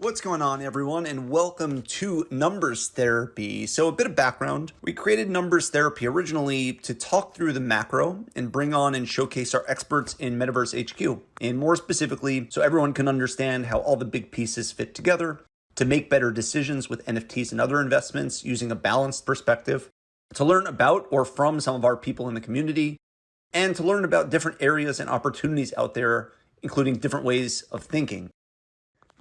What's going on, everyone, and welcome to Numbers Therapy. So a bit of background. We created Numbers Therapy originally to talk through the macro and bring on and showcase our experts in Metaverse HQ. And more specifically, so everyone can understand how all the big pieces fit together to make better decisions with NFTs and other investments using a balanced perspective, to learn about or from some of our people in the community, and to learn about different areas and opportunities out there, including different ways of thinking.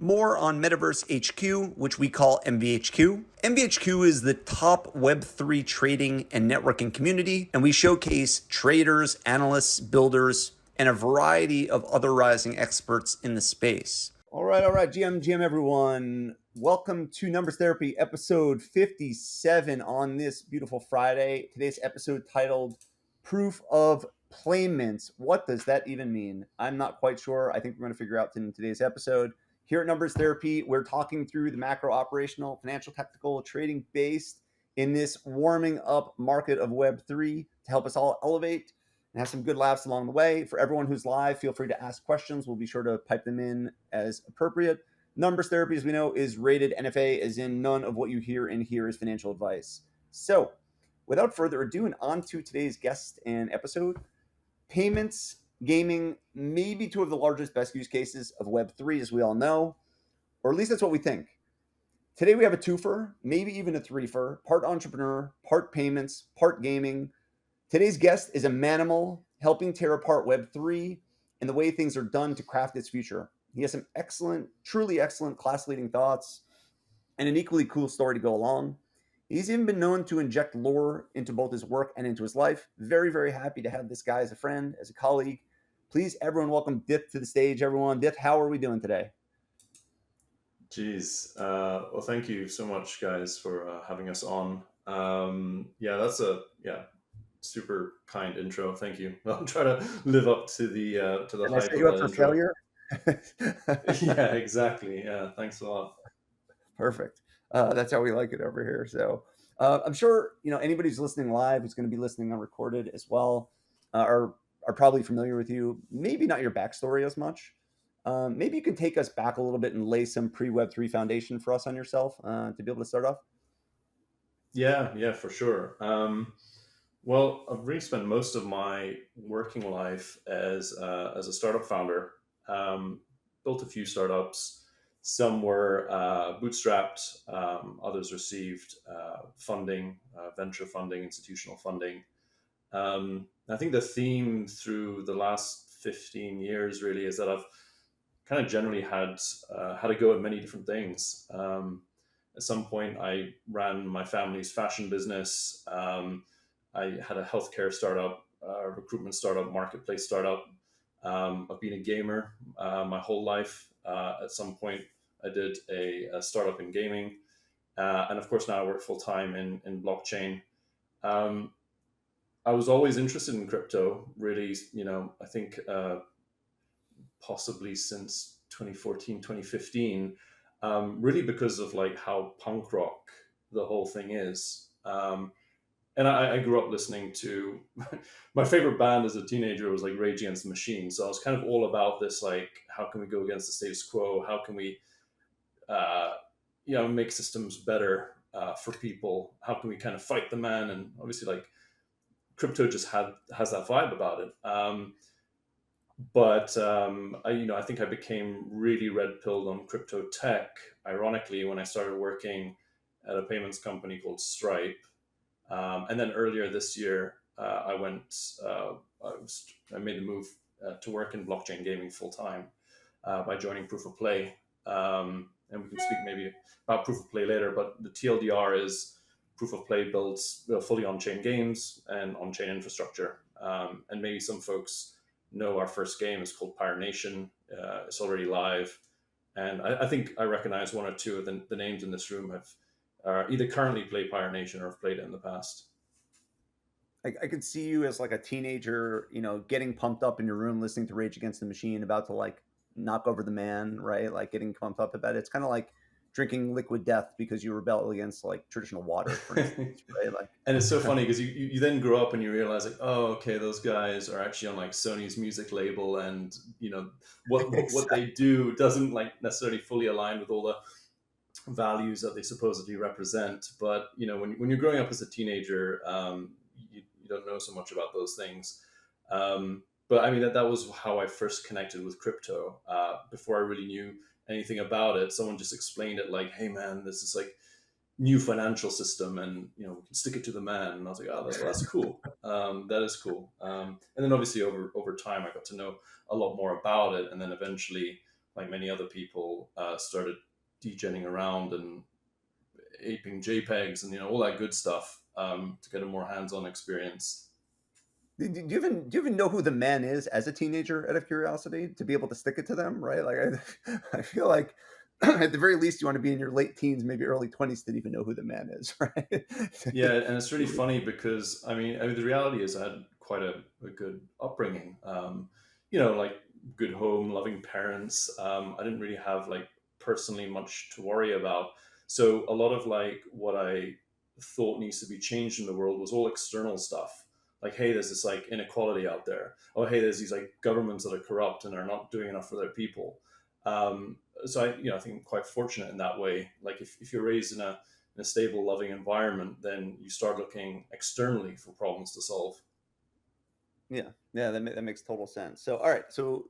More on Metaverse HQ, which we call MVHQ. MVHQ is the top Web3 trading and networking community, and we showcase traders, analysts, builders, and a variety of other rising experts in the space. All right, GM, everyone. Welcome to Numbers Therapy, episode 57 on this beautiful Friday. Today's episode titled Proof of Playment. What does that even mean? I'm not quite sure. I think we're going to figure out in today's episode. Here at Numbers Therapy, we're talking through the macro operational, financial, technical, trading based in this warming up market of Web3 to help us all elevate and have some good laughs along the way. For everyone who's live, feel free to ask questions. We'll be sure to pipe them in as appropriate. Numbers Therapy, as we know, is rated NFA, as in none of what you hear in here is financial advice. So without further ado, and on to today's guest and episode, payments, gaming, maybe two of the largest, best use cases of Web3, as we all know, or at least that's what we think. Today we have a twofer, maybe even a threefer, part entrepreneur, part payments, part gaming. Today's guest is a manimal, helping tear apart Web3 and the way things are done to craft its future. He has some excellent, truly excellent class-leading thoughts and an equally cool story to go along. He's even been known to inject lore into both his work and into his life. Very, very happy to have this guy as a friend, as a colleague. Please, everyone, welcome Dith to the stage, everyone. Dith, how are we doing today? Geez. Well, thank you so much, guys, for having us on. That's a super kind intro. Thank you. I'll try to live up to the Can I hype set of you up that for intro. failure? Yeah, exactly. Yeah, thanks a lot. Perfect. That's how we like it over here. So I'm sure anybody who's listening live, who's going to be listening unrecorded as well, are probably familiar with you. Maybe not your backstory as much. Maybe you can take us back a little bit and lay some pre-Web3 foundation for us on yourself to be able to start off. Yeah, for sure. Well, I've really spent most of my working life as a startup founder. Built a few startups. Some were bootstrapped. Others received funding, venture funding, institutional funding. I think the theme through the last 15 years really is that I've kind of generally had a go at many different things. At some point, I ran my family's fashion business. I had a healthcare startup, recruitment startup, marketplace startup. I've been a gamer my whole life. At some point, I did a startup in gaming. And of course, now I work full time in blockchain. Um, I was always interested in crypto, really, I think possibly since 2014, 2015, really because of like how punk rock the whole thing is. And I grew up listening to my favorite band as a teenager was like Rage Against the Machine. So I was kind of all about this, like, how can we go against the status quo? How can we, uh, make systems better for people? How can we kind of fight the man? And obviously, like, crypto just has that vibe about it. I think I became really red pilled on crypto tech. Ironically, when I started working at a payments company called Stripe, and then earlier this year, I made the move to work in blockchain gaming full time by joining Proof of Play. And we can speak maybe about Proof of Play later, but the TLDR is Proof of Play builds fully on-chain games and on-chain infrastructure. And maybe some folks know our first game is called Pirate Nation. It's already live. And I think I recognize one or two of the names in this room have either currently played Pirate Nation or have played it in the past. I could see you as like a teenager, getting pumped up in your room, listening to Rage Against the Machine, about to like knock over the man, right? Like getting pumped up about it. It's kind of like drinking liquid death because you rebel against like traditional water, for instance, right? Like, And it's so funny because you then grow up and you realize like, oh, okay, those guys are actually on like Sony's music label, and what they exactly. do doesn't like necessarily fully align with all the values that they supposedly represent. But when you're growing up as a teenager, you don't know so much about those things. But I mean, that was how I first connected with crypto. Before I really knew anything about it, someone just explained it like, hey man, this is like new financial system, and we can stick it to the man. And I was like, oh, that's cool. That is cool. And then obviously over time I got to know a lot more about it, and then eventually, like many other people, started degenning around and aping JPEGs and all that good stuff, to get a more hands-on experience. Do you even know who the man is as a teenager, out of curiosity, to be able to stick it to them, right? Like, I feel like at the very least you want to be in your late teens, maybe early 20s, to even know who the man is, right? Yeah, and it's really funny because I mean the reality is I had quite a good upbringing. Like good home, loving parents. I didn't really have like personally much to worry about. So a lot of like what I thought needs to be changed in the world was all external stuff. Like, hey, there's this like inequality out there. Oh, hey, there's these like governments that are corrupt and are not doing enough for their people. So I think I'm quite fortunate in that way. Like if you're raised in a stable, loving environment, then you start looking externally for problems to solve. Yeah, yeah, that makes total sense. So, all right, so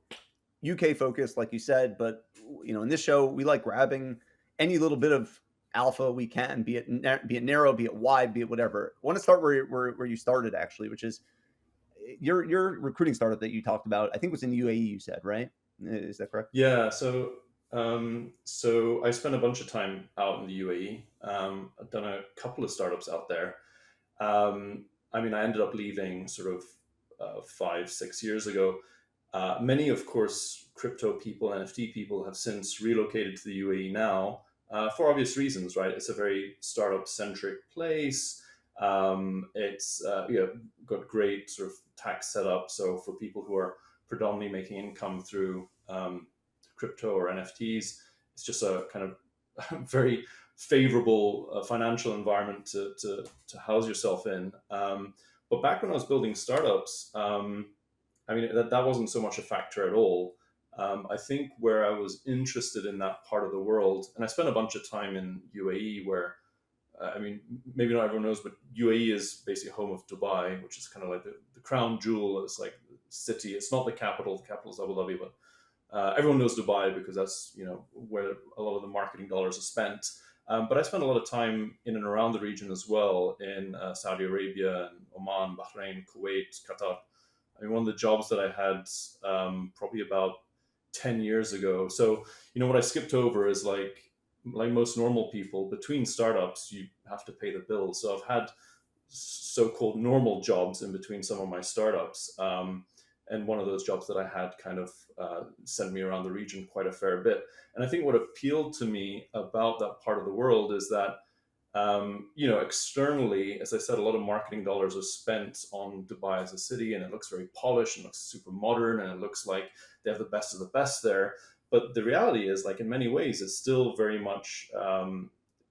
UK focused, like you said, but in this show, we like grabbing any little bit of alpha we can, be it narrow, be it wide, be it whatever. I want to start where you started, actually, which is your recruiting startup that you talked about. I think was in the UAE. You said, right? Is that correct? Yeah, so I spent a bunch of time out in the UAE. I've done a couple of startups out there. I mean, I ended up leaving sort of 5, 6 years ago. Many, of course, crypto people, NFT people have since relocated to the UAE now, for obvious reasons, right? It's a very startup centric place. It's got great sort of tax setup. So for people who are predominantly making income through crypto or NFTs, it's just a kind of very favorable financial environment to house yourself in. But back when I was building startups, I mean, that wasn't so much a factor at all. I think where I was interested in that part of the world, and I spent a bunch of time in UAE where, I mean, maybe not everyone knows, but UAE is basically home of Dubai, which is kind of like the crown jewel. It's like the city. It's not the capital. The capital is Abu Dhabi, but everyone knows Dubai because that's where a lot of the marketing dollars are spent. But I spent a lot of time in and around the region as well, in Saudi Arabia and Oman, Bahrain, Kuwait, Qatar. I mean, one of the jobs that I had probably about 10 years ago. So, what I skipped over is like most normal people, between startups, you have to pay the bills. So I've had so-called normal jobs in between some of my startups. And one of those jobs that I had kind of sent me around the region quite a fair bit. And I think what appealed to me about that part of the world is that, externally, as I said, a lot of marketing dollars are spent on Dubai as a city, and it looks very polished and looks super modern, and it looks like they have the best of the best there. But the reality is, like in many ways, it's still very much,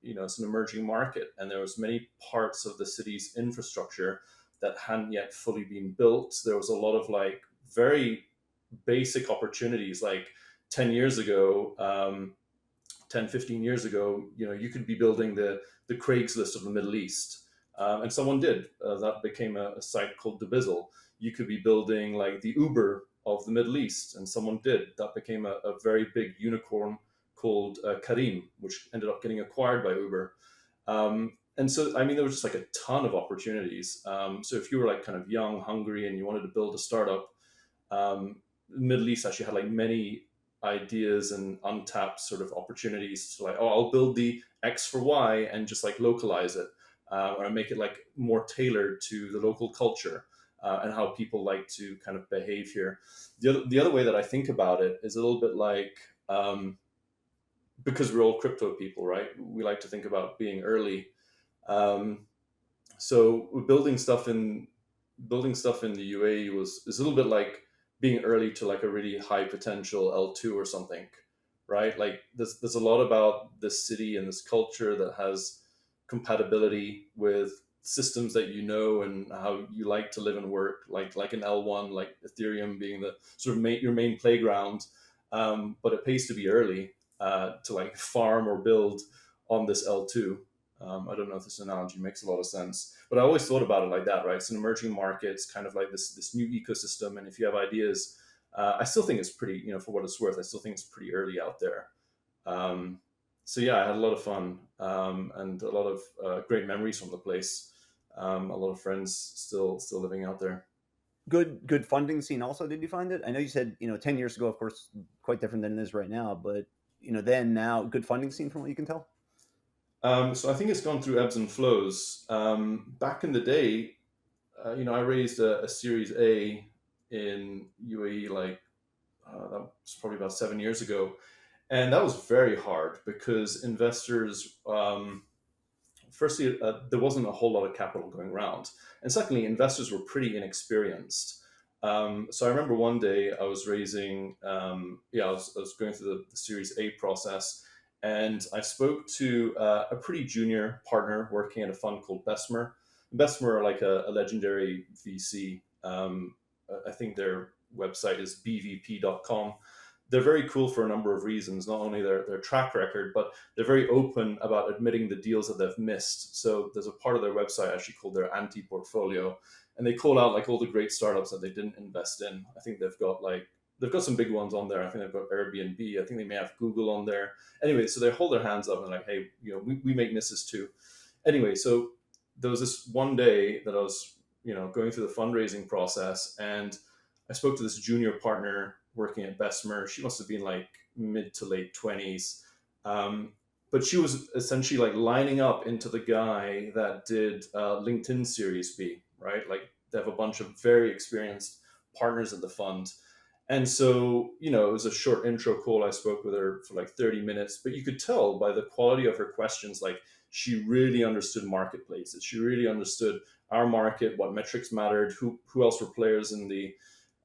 it's an emerging market, and there was many parts of the city's infrastructure that hadn't yet fully been built. There was a lot of like very basic opportunities, like 10 years ago, 10, 15 years ago, you could be building the Craigslist of the Middle East. And someone did. That became a site called Debizzle. You could be building like the Uber of the Middle East, and someone did. That became a very big unicorn called Karim, which ended up getting acquired by Uber. And so, I mean, there was just like a ton of opportunities. So if you were like kind of young, hungry, and you wanted to build a startup, the Middle East actually had like many ideas and untapped sort of opportunities to like, oh, I'll build the X for Y and just like localize it, or make it like more tailored to the local culture, and how people like to kind of behave here. The other way that I think about it is a little bit like, because we're all crypto people, right? We like to think about being early. Um, so building stuff in the UAE is a little bit like being early to like a really high potential L2 or something, right? Like there's a lot about this city and this culture that has compatibility with systems that you know and how you like to live and work, like an L1, like Ethereum being the sort of your main playground. But it pays to be early to like farm or build on this L2. I don't know if this analogy makes a lot of sense, but I always thought about it like that, right? It's an emerging market. It's kind of like this new ecosystem, and if you have ideas, I still think it's pretty, for what it's worth, I still think it's pretty early out there. Um, so yeah, I had a lot of fun and a lot of great memories from the place. A lot of friends still living out there. Good funding scene also, did you find it? I know you said, 10 years ago, of course, quite different than it is right now, but then now, good funding scene from what you can tell? So I think it's gone through ebbs and flows. Back in the day, I raised a Series A in UAE, like that was probably about 7 years ago, and that was very hard because investors, firstly, there wasn't a whole lot of capital going around, and secondly, investors were pretty inexperienced. So I remember one day I was raising, I was going through the Series A process, and I spoke to a pretty junior partner working at a fund called Bessemer. Bessemer are like a legendary VC. I think their website is bvp.com. They're very cool for a number of reasons, not only their track record, but they're very open about admitting the deals that they've missed. So there's a part of their website actually called their anti-portfolio, and they call out like all the great startups that they didn't invest in. I think they've got some big ones on there. I think they've got Airbnb. I think they may have Google on there. Anyway, so they hold their hands up and like, hey, we make misses too. Anyway, so there was this one day that I was, going through the fundraising process, and I spoke to this junior partner working at Bessemer. She must have been like mid to late 20s. But she was essentially like lining up into the guy that did LinkedIn Series B, right? Like they have a bunch of very experienced partners in the fund. And so, it was a short intro call. I spoke with her for like 30 minutes, but you could tell by the quality of her questions, like she really understood marketplaces. She really understood our market, what metrics mattered, who else were players in the,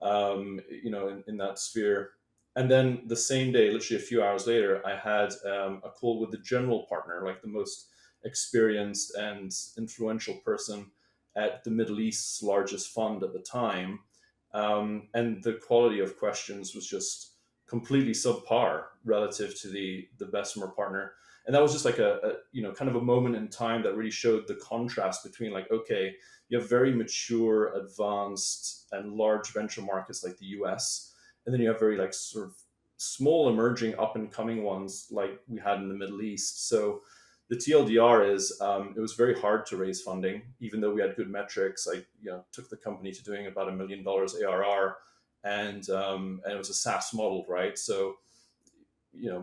in that sphere. And then the same day, literally a few hours later, I had a call with the general partner, like the most experienced and influential person at the Middle East's largest fund at the time. And the quality of questions was just completely subpar relative to the Bessemer partner. And that was just like kind of a moment in time that really showed the contrast between like, okay, you have very mature, advanced, and large venture markets like the US, and then you have very like sort of small, emerging, up and coming ones like we had in the Middle East. So the TLDR is it was very hard to raise funding, even though we had good metrics. I took the company to doing about $1 million ARR, and it was a SaaS model, right? So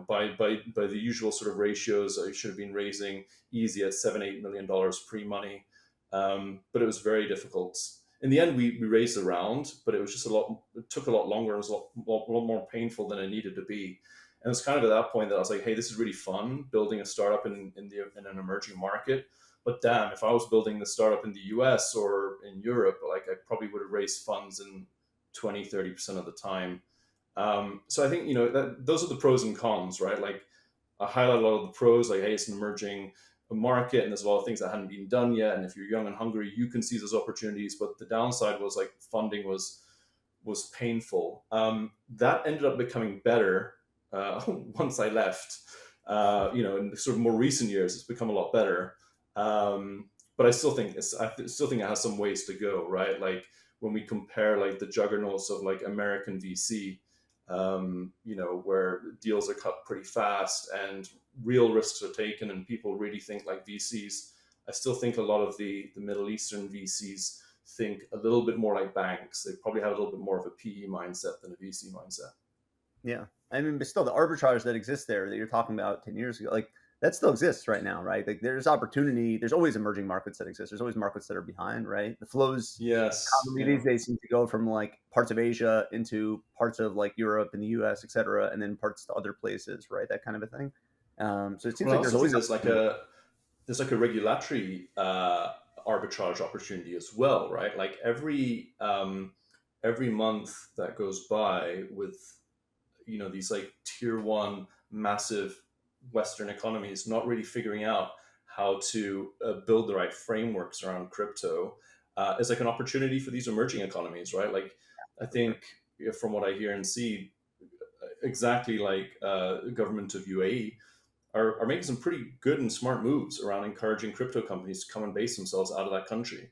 by the usual sort of ratios, I should have been raising easy at $7-8 million pre-money, but it was very difficult. In the end, we raised a round, but it was just it took a lot longer. It was a lot more painful than it needed to be. And it was kind of at that point that I was like, hey, this is really fun building a startup in an emerging market. But damn, if I was building the startup in the US or in Europe, like I probably would have raised funds in 20-30% of the time. So I think, those are the pros and cons, right? Like I highlight a lot of the pros, like, hey, it's an emerging market and there's a lot of things that hadn't been done yet. And if you're young and hungry, you can seize those opportunities. But the downside was like funding was painful. That ended up becoming better once I left. In sort of more recent years, it's become a lot better. But I still think it has some ways to go, right? Like when we compare like the juggernauts of like American VC, where deals are cut pretty fast and real risks are taken and people really think like VCs. I still think a lot of the Middle Eastern VCs think a little bit more like banks. They probably have a little bit more of a PE mindset than a VC mindset. Yeah. I mean, but still, the arbitrage that exists there that you're talking about 10 years ago, like that still exists right now, right? Like there's opportunity. There's always emerging markets that exist. There's always markets that are behind, right? The flows Yes. commonly Yeah. these days seem to go from like parts of Asia into parts of like Europe and the US, et cetera, and then parts to other places, right? That kind of a thing. So it seems Well, I like there's also think always there's like opportunity. a regulatory arbitrage opportunity as well, right? Like every month that goes by with these like tier one massive Western economies not really figuring out how to build the right frameworks around crypto is like an opportunity for these emerging economies, right? Like, I think from what I hear and see, exactly like government of UAE are making some pretty good and smart moves around encouraging crypto companies to come and base themselves out of that country.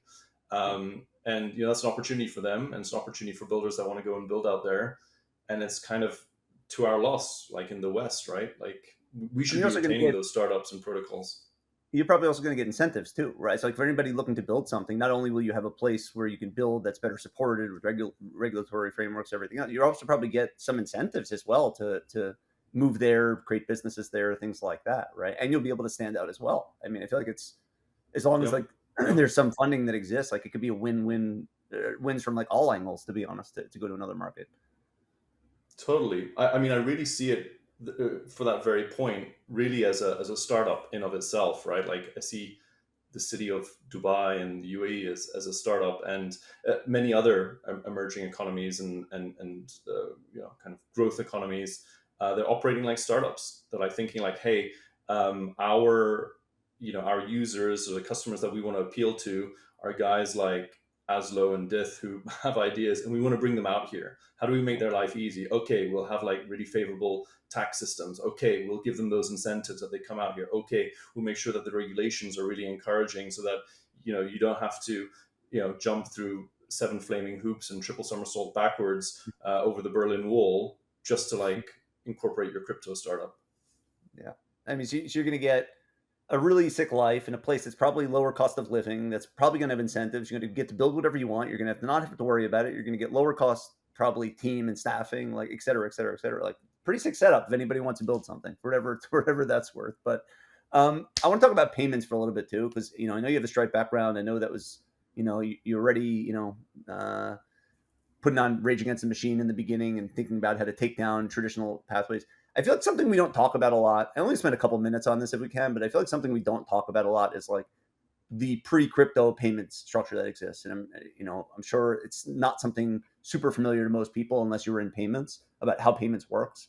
And that's an opportunity for them, and it's an opportunity for builders that want to go and build out there. And it's kind of to our loss, like in the West, right? Like, we And should you're be also going to retaining get, those startups and protocols. you're probably also going to get incentives too, right? So like for anybody looking to build something, not only will you have a place where you can build that's better supported with regulatory frameworks, everything else, you also probably get some incentives as well to move there, create businesses there, things like that, right? And you'll be able to stand out as well. I mean, I feel like it's, as long as Yep. like there's some funding that exists, like it could be a win-win, wins from like all angles, to be honest, to go to another market. Totally. I mean, I really see it for that very point, really as a startup in of itself, right? Like, I see the city of Dubai and the UAE as a startup, and many other emerging economies and kind of growth economies. They're operating like startups. They're like thinking like, hey, our our users or the customers that we want to appeal to are guys like Aslo and Dith who have ideas, and we want to bring them out here. How do we make their life easy? Okay, we'll have like really favorable tax systems. Okay, we'll give them those incentives that they come out here. Okay, we'll make sure that the regulations are really encouraging so that you don't have to jump through seven flaming hoops and triple somersault backwards over the Berlin Wall just to like incorporate your crypto startup. Yeah. I mean, so you're going to get a really sick life in a place that's probably lower cost of living. That's probably going to have incentives. You're going to get to build whatever you want. You're going to have to not have to worry about it. You're going to get lower cost, probably team and staffing, like et cetera, et cetera, et cetera. Like pretty sick setup if anybody wants to build something, whatever that's worth. But I want to talk about payments for a little bit too, because I know you have a Stripe background. I know that was you already putting on Rage Against the Machine in the beginning and thinking about how to take down traditional pathways. I feel like something we don't talk about a lot. I only spend a couple minutes on this if we can, but I feel like something we don't talk about a lot is like the pre-crypto payments structure that exists. And I'm sure it's not something super familiar to most people unless you were in payments, about how payments works.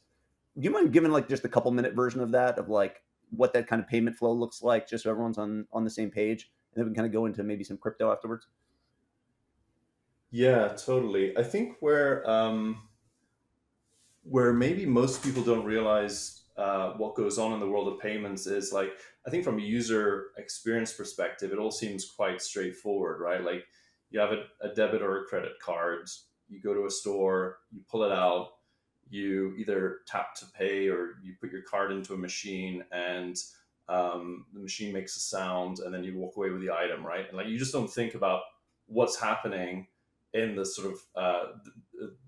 Do you mind giving like just a couple minute version of that, of like what that kind of payment flow looks like, just so everyone's on the same page, and then we can kind of go into maybe some crypto afterwards? Yeah, totally. I think where maybe most people don't realize what goes on in the world of payments is like, I think from a user experience perspective, it all seems quite straightforward, right? Like, you have a debit or a credit card, you go to a store, you pull it out, you either tap to pay or you put your card into a machine, and the machine makes a sound, and then you walk away with the item, right? And like, you just don't think about what's happening in the sort of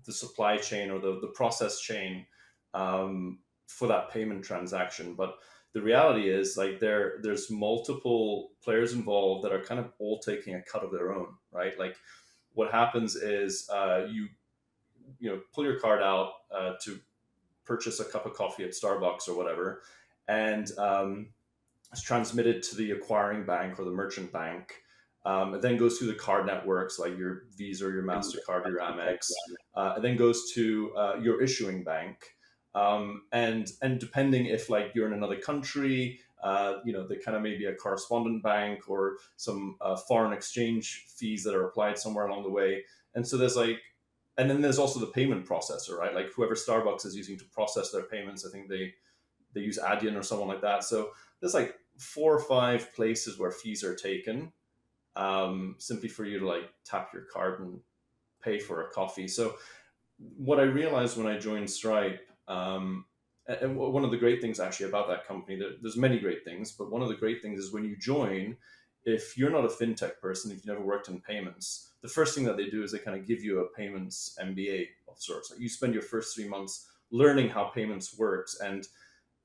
the supply chain or the process chain for that payment transaction. But the reality is, like, there's multiple players involved that are kind of all taking a cut of their own, right? Like, what happens is you pull your card out to purchase a cup of coffee at Starbucks or whatever, and it's transmitted to the acquiring bank or the merchant bank. It then goes through the card networks like your Visa, your MasterCard, your Amex. It then goes to your issuing bank. And depending if like you're in another country, they kind of maybe a correspondent bank or some foreign exchange fees that are applied somewhere along the way. And so there's like, and then there's also the payment processor, right? Like, whoever Starbucks is using to process their payments, I think they use Adyen or someone like that. So there's like 4 or 5 places where fees are taken, simply for you to like tap your card and pay for a coffee. So what I realized when I joined Stripe, and one of the great things actually about that company, there's many great things, but one of the great things is when you join, if you're not a fintech person, if you've never worked in payments, the first thing that they do is they kind of give you a payments MBA of sorts. Like, you spend your first 3 months learning how payments works, and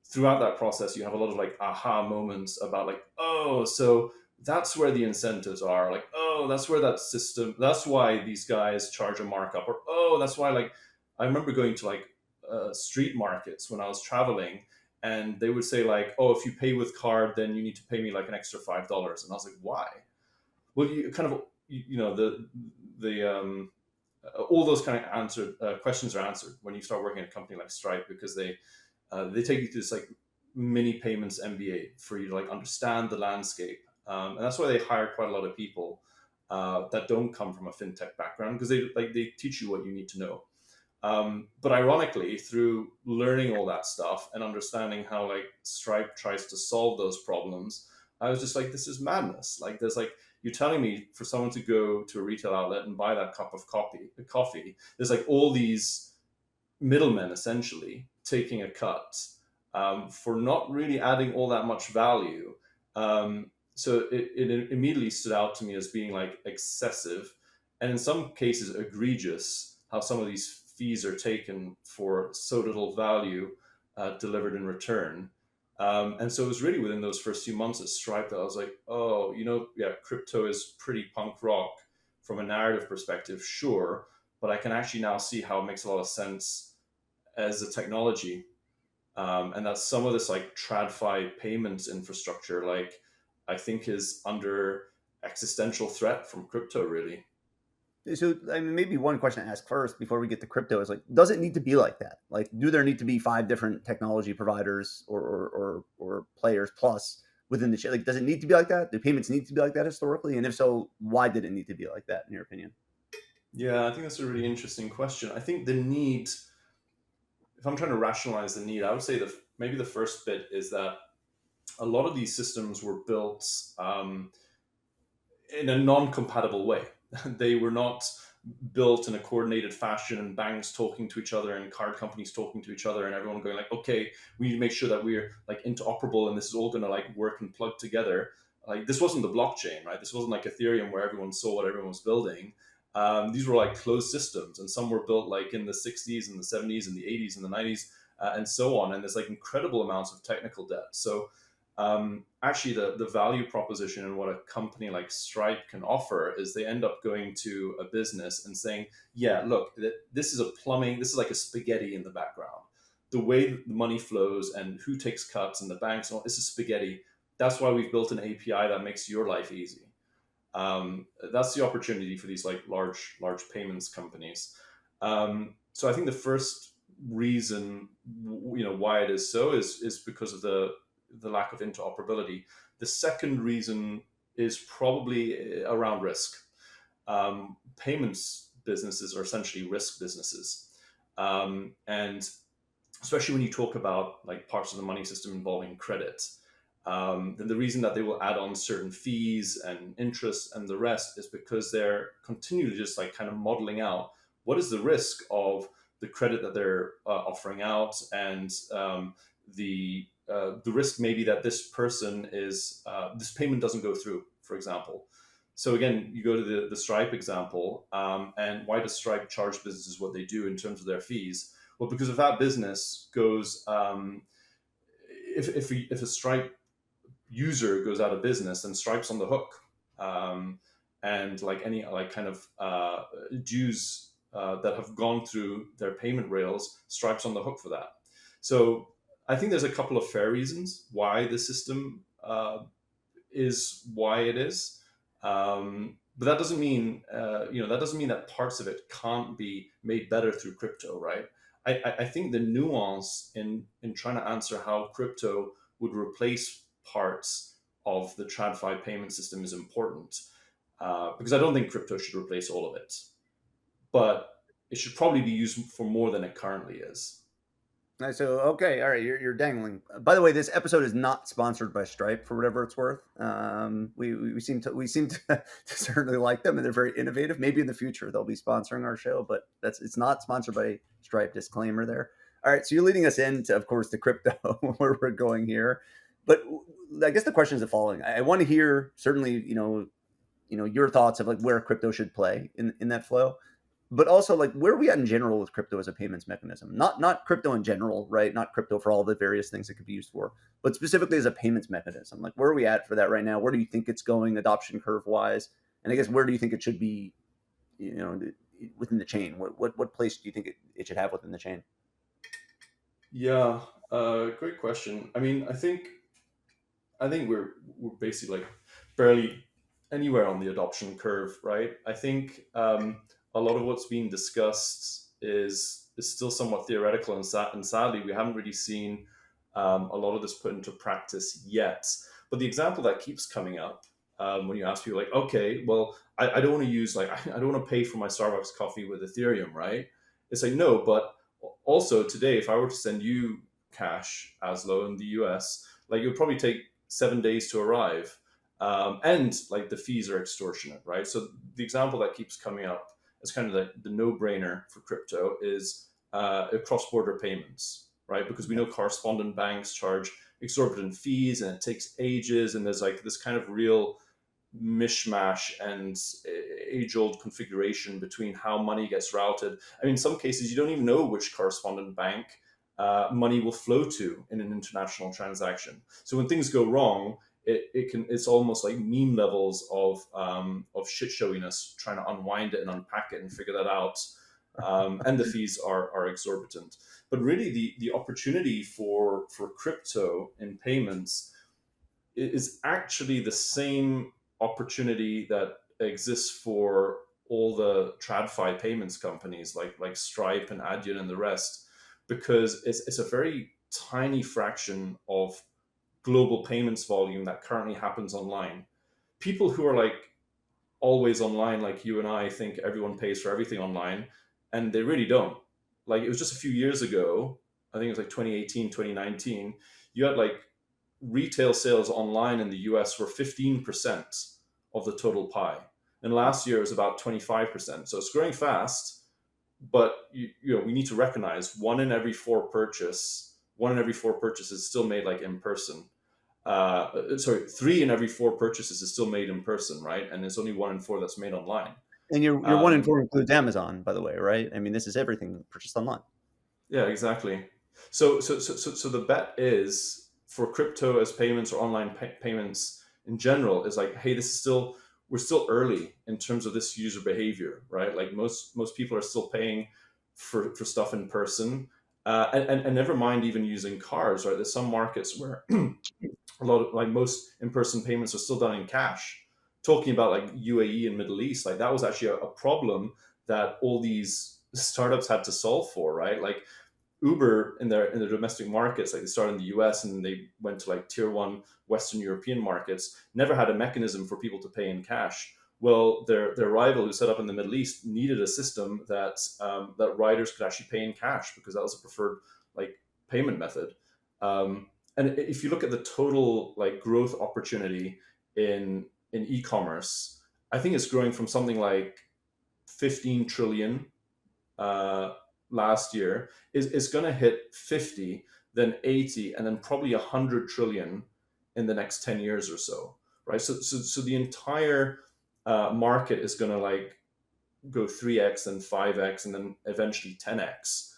throughout that process, you have a lot of like aha moments about like, oh, so that's where the incentives are. Like, oh, that's where that system, that's why these guys charge a markup. Or, oh, that's why, like, I remember going to like street markets when I was traveling, and they would say like, oh, if you pay with card, then you need to pay me like an extra $5. And I was like, why? Well, you kind of, the all those kind of answered questions are answered when you start working at a company like Stripe, because They take you through this like mini payments MBA for you to like understand the landscape, and that's why they hire quite a lot of people that don't come from a fintech background, because they teach you what you need to know. But ironically, through learning all that stuff and understanding how like Stripe tries to solve those problems, I was just like, this is madness. Like, there's like, you're telling me for someone to go to a retail outlet and buy that cup of coffee, there's like all these middlemen essentially taking a cut for not really adding all that much value. So it immediately stood out to me as being like excessive, and in some cases egregious, how some of these fees are taken for so little value delivered in return. And so it was really within those first few months at Stripe that I was like, oh, yeah, crypto is pretty punk rock from a narrative perspective, sure, but I can actually now see how it makes a lot of sense as a technology. And that some of this like TradFi payments infrastructure, like, I think is under existential threat from crypto, really. So, I mean, maybe one question to ask first before we get to crypto is like, does it need to be like that? Like, do there need to be five different technology providers or players plus within the chain? Like, does it need to be like that? Do payments need to be like that historically? And if so, why did it need to be like that, in your opinion? Yeah, I think that's a really interesting question. I think the need, if I'm trying to rationalize the need, I would say that maybe the first bit is that a lot of these systems were built in a non-compatible way. They were not built in a coordinated fashion, and banks talking to each other and card companies talking to each other and everyone going like, okay, we need to make sure that we're like interoperable and this is all going to like work and plug together. Like, this wasn't the blockchain, right? This wasn't like Ethereum where everyone saw what everyone was building. These were like closed systems, and some were built like in the 60s and the 70s and the 80s and the 90s, and so on. And there's like incredible amounts of technical debt. So actually the value proposition and what a company like Stripe can offer is they end up going to a business and saying, yeah, look, this is a plumbing, this is like a spaghetti in the background. The way the money flows and who takes cuts and the banks, and all, this is spaghetti. That's why we've built an API that makes your life easy. That's the opportunity for these like large payments companies. So I think the first reason why it is so is because of the lack of interoperability. The second reason is probably around risk. Payments businesses are essentially risk businesses, and especially when you talk about like parts of the money system involving credit, then the reason that they will add on certain fees and interest and the rest is because they're continually just like kind of modeling out what is the risk of the credit that they're offering out, and the risk maybe that this person is this payment doesn't go through, for example. So again, you go to the Stripe example, and why does Stripe charge businesses what they do in terms of their fees? Well, because if that business goes, if a Stripe user goes out of business, then Stripe's on the hook, and like any like kind of dues that have gone through their payment rails, Stripe's on the hook for that. So I think there's a couple of fair reasons why the system is why it is. But that doesn't mean that doesn't mean that parts of it can't be made better through crypto, right? I think the nuance in trying to answer how crypto would replace parts of the TradFi payment system is important, because I don't think crypto should replace all of it, but it should probably be used for more than it currently is. So okay, all right, you're dangling. By the way, this episode is not sponsored by Stripe for whatever it's worth. We seem to, to certainly like them, and they're very innovative. Maybe in the future they'll be sponsoring our show, but it's not sponsored by Stripe. Disclaimer there. All right, so you're leading us into, of course, the crypto where we're going here. But I guess the question is the following: I want to hear certainly, your thoughts of like where crypto should play in that flow, but also like where are we at in general with crypto as a payments mechanism? Not crypto in general, right? Not crypto for all the various things it could be used for, but specifically as a payments mechanism. Like where are we at for that right now? Where do you think it's going adoption curve wise? And I guess where do you think it should be, within the chain? What place do you think it should have within the chain? Yeah, great question. I mean, I think we're basically like barely anywhere on the adoption curve, right? I think a lot of what's being discussed is is still somewhat theoretical, and sadly, we haven't really seen a lot of this put into practice yet. But the example that keeps coming up when you ask people like, okay, well, I don't want to use like I don't want to pay for my Starbucks coffee with Ethereum, right? It's like no, but also today, if I were to send you cash, Aslo, in the US, like it would probably take 7 days to arrive, and like the fees are extortionate, right? So the example that keeps coming up as kind of the no-brainer for crypto is cross-border payments, right? Because we know correspondent banks charge exorbitant fees, and it takes ages, and there's like this kind of real mishmash and age-old configuration between how money gets routed. I mean, in some cases, you don't even know which correspondent bank money will flow to in an international transaction. So when things go wrong, it's almost like meme levels of shit showiness trying to unwind it and unpack it and figure that out. And the fees are exorbitant. But really, the opportunity for crypto in payments is actually the same opportunity that exists for all the TradFi payments companies like Stripe and Adyen and the rest, because it's a very tiny fraction of global payments volume that currently happens online. People who are like always online, like you and I, think everyone pays for everything online, and they really don't. Like it was just a few years ago, I think it was like 2018, 2019, you had like retail sales online in the US were 15% of the total pie. And last year it was about 25%. So it's growing fast, but we need to recognize one in every four purchases is still made like in person. Sorry, 3 in every 4 purchases is still made in person, right? And it's only 1 in 4 that's made online. And your 1 in 4 includes Amazon, by the way, right? I mean, this is everything purchased online. Yeah, exactly. So the bet is for crypto as payments or online payments in general is like, hey, we're still early in terms of this user behavior, right? Like most people are still paying for stuff in person, and never mind even using cards, right? There's some markets where a lot of like most in-person payments are still done in cash. Talking about like UAE and Middle East, like that was actually a problem that all these startups had to solve for, right? Like Uber in their domestic markets, like they started in the US and they went to like tier one Western European markets, never had a mechanism for people to pay in cash. Well, their rival who set up in the Middle East needed a system that riders could actually pay in cash because that was a preferred like payment method. And if you look at the total like growth opportunity in e-commerce, I think it's growing from something like 15 trillion uh, last year is going to hit 50, then 80, and then probably 100 trillion in the next 10 years or so, right? So the entire market is going to like go 3x and 5x and then eventually 10x.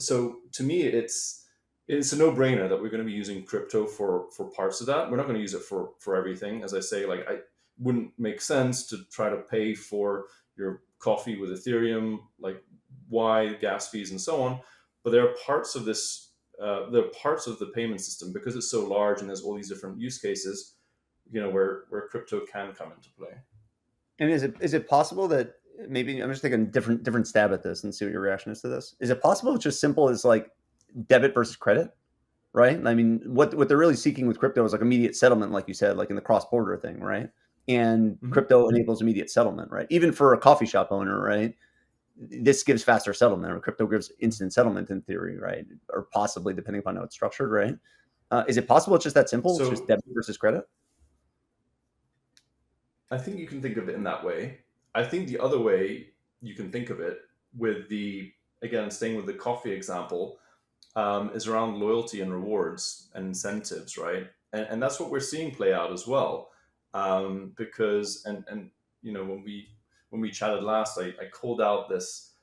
So to me, it's a no-brainer that we're going to be using crypto for parts of that. We're not going to use it for everything. As I say, like I wouldn't make sense to try to pay for your coffee with Ethereum, like why gas fees and so on. But there are parts of this, there are parts of the payment system because it's so large and there's all these different use cases, where crypto can come into play. And is it possible that maybe I'm just taking different stab at this and see what your reaction is to this? Is it possible it's just simple as like debit versus credit, right? I mean, what they're really seeking with crypto is like immediate settlement, like you said, like in the cross border thing, right? And Mm-hmm. crypto enables immediate settlement, right? Even for a coffee shop owner, right? This gives faster settlement, or crypto gives instant settlement in theory, right? Or possibly depending upon how it's structured, right? Is it possible it's just that simple? It's just So debit versus credit? I think you can think of it in that way. I think the other way you can think of it, with again, staying with the coffee example, is around loyalty and rewards and incentives, right? And that's what we're seeing play out as well. Because when we chatted last, I called out this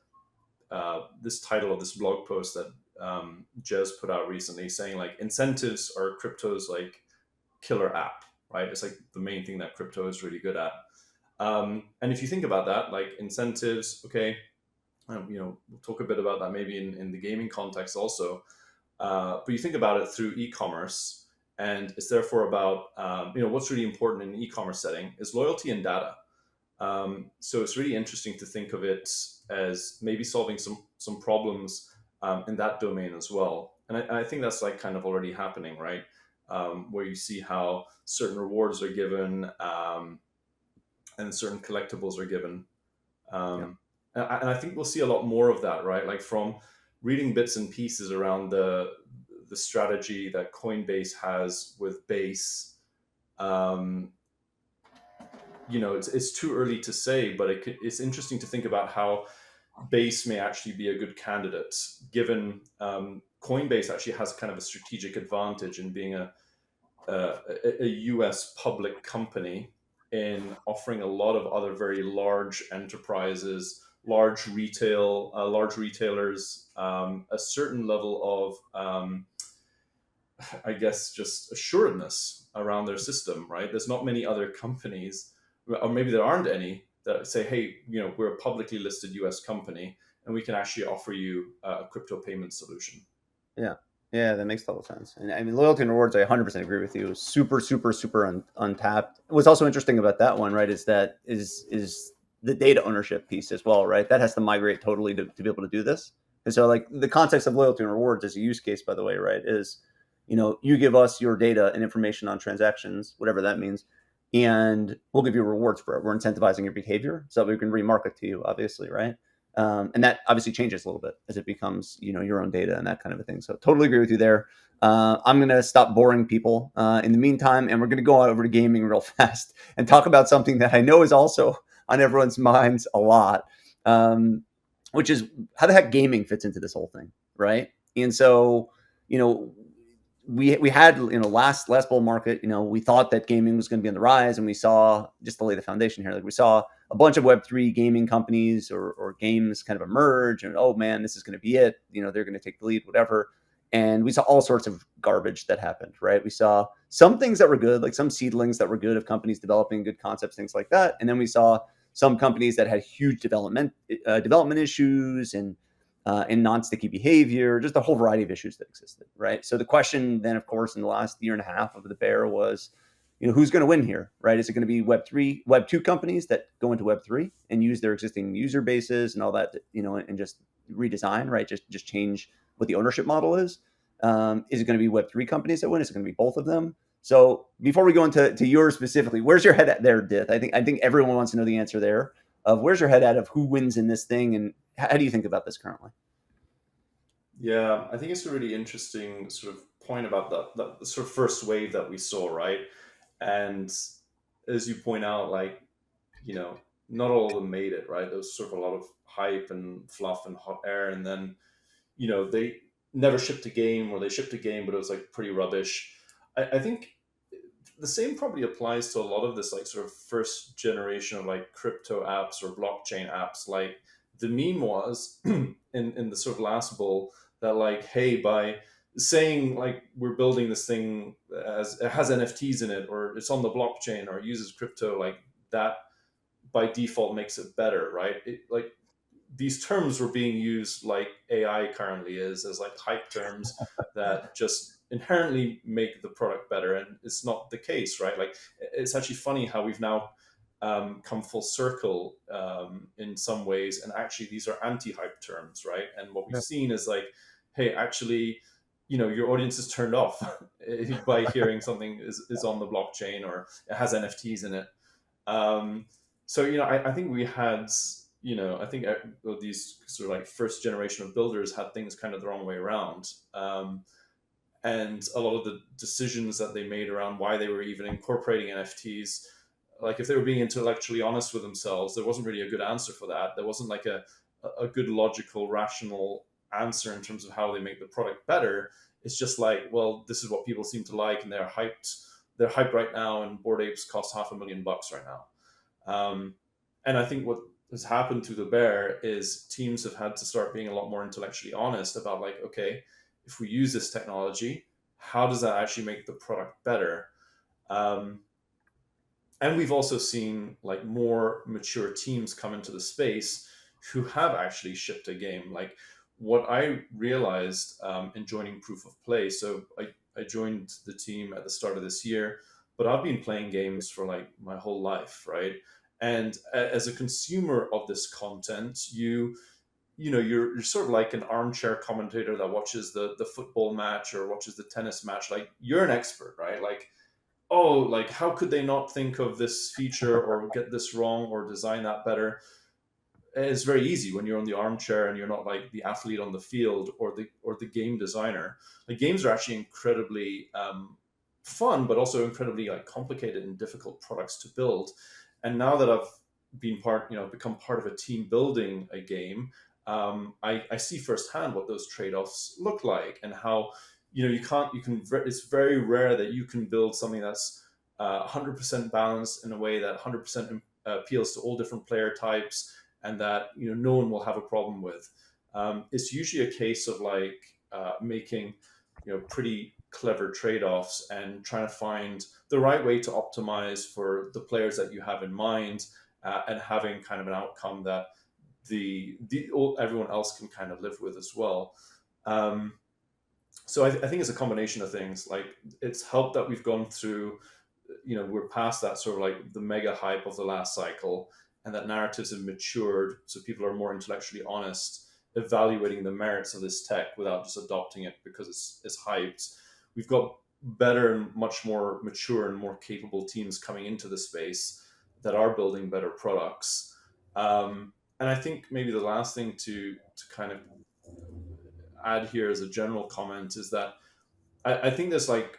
title of this blog post that Jez put out recently, saying like incentives are crypto's like killer app, right? It's like the main thing that crypto is really good at. And if you think about that, like incentives, okay, we'll talk a bit about that maybe in the gaming context also. But you think about it through e-commerce, and it's therefore about what's really important in an e-commerce setting is loyalty and data. So it's really interesting to think of it as maybe solving some problems in that domain as well. And I think that's like kind of already happening, right? Where you see how certain rewards are given, and certain collectibles are given. Yeah. And I think we'll see a lot more of that, right? Like from reading bits and pieces around the strategy that Coinbase has with Base. Um, it's too early to say, but it's interesting to think about how Base may actually be a good candidate, given Coinbase actually has kind of a strategic advantage in being a US public company in offering a lot of other very large enterprises, large retailers, a certain level of, I guess, just assuredness around their system, right? There's not many other companies, or maybe there aren't any, that say, hey, we're a publicly listed US company and we can actually offer you a crypto payment solution. Yeah. Yeah, that makes total sense. And I mean, loyalty and rewards, I 100% agree with you. Super, super, super untapped. What's also interesting about that one, right, is the data ownership piece as well, right? That has to migrate totally to be able to do this. And so, like, the context of loyalty and rewards as a use case, by the way, right, is, you give us your data and information on transactions, whatever that means, and we'll give you rewards for it. We're incentivizing your behavior so that we can remarket to you, obviously, right? And that obviously changes a little bit as it becomes, your own data and that kind of a thing. So totally agree with you there. I'm going to stop boring people in the meantime, and we're going to go on over to gaming real fast and talk about something that I know is also on everyone's minds a lot, which is how the heck gaming fits into this whole thing, right? And so, you know, we had, last bull market, we thought that gaming was going to be on the rise, and we saw, just to lay the foundation here, like we saw a bunch of Web3 gaming companies or games kind of emerge, and oh man, this is going to be it. They're going to take the lead, whatever. And we saw all sorts of garbage that happened, right? We saw some things that were good, like some seedlings that were good of companies developing good concepts, things like that. And then we saw some companies that had huge development issues and non-sticky behavior, just a whole variety of issues that existed, right? So the question then, of course, in the last year and a half of the bear was, who's going to win here, right? Is it going to be Web2 companies that go into Web3 and use their existing user bases and all that, and just redesign, right? Just change what the ownership model is. Is it going to be Web3 companies that win? Is it going to be both of them? So before we go into yours specifically, where's your head at there, Dith? I think everyone wants to know the answer there of where's your head at of who wins in this thing, and how do you think about this currently? Yeah, I think it's a really interesting sort of point about the sort of first wave that we saw, right? And as you point out, like, you know, not all of them made it, right? There was sort of a lot of hype and fluff and hot air, and then, they never shipped a game, or they shipped a game, but it was like pretty rubbish. I think the same probably applies to a lot of this, like, sort of first generation of like crypto apps or blockchain apps. Like, the meme was in the sort of last bull that, like, hey, by saying like we're building this thing as it has NFTs in it, or it's on the blockchain, or it uses crypto, like that by default makes it better, right? Like, these terms were being used like AI currently is, as like hype terms that just inherently make the product better, and it's not the case, right? Like, it's actually funny how we've now come full circle in some ways, and actually these are anti-hype terms, right? And what we've Yeah. seen is like, hey, actually, your audience is turned off by hearing something is on the blockchain or it has NFTs in it. Um, so I think we had, I think these sort of like first generation of builders had things kind of the wrong way around. And a lot of the decisions that they made around why they were even incorporating NFTs, like if they were being intellectually honest with themselves, there wasn't really a good answer for that. There wasn't like a good logical, rational answer in terms of how they make the product better. It's just like, well, this is what people seem to like, and they're hyped. They're hyped right now, and Bored Apes cost $500,000 right now. And I think what has happened to the bear is teams have had to start being a lot more intellectually honest about, like, okay, if we use this technology, how does that actually make the product better? Um, and we've also seen like more mature teams come into the space who have actually shipped a game. Like, what I realized in joining Proof of Play, so I joined the team at the start of this year, but I've been playing games for like my whole life, right? And as a consumer of this content, you're sort of like an armchair commentator that watches the football match or watches the tennis match. Like, you're an expert, right? Like, oh, like, how could they not think of this feature or get this wrong or design that better? It's very easy when you're on the armchair and you're not like the athlete on the field or the game designer. Like, games are actually incredibly fun, but also incredibly like complicated and difficult products to build. And now that I've become part of a team building a game, I see firsthand what those trade-offs look like, and how it's very rare that you can build something that's 100% balanced in a way that 100% appeals to all different player types, and that no one will have a problem with. It's usually a case of like making pretty clever trade-offs and trying to find the right way to optimize for the players that you have in mind, and having kind of an outcome that everyone else can kind of live with as well. Um, so I think it's a combination of things. Like, it's helped that we've gone through, we're past that sort of like the mega hype of the last cycle, and that narratives have matured, so people are more intellectually honest, evaluating the merits of this tech without just adopting it because it's hyped. We've got better and much more mature and more capable teams coming into the space that are building better products. And I think maybe the last thing to kind of add here as a general comment is that I think there's like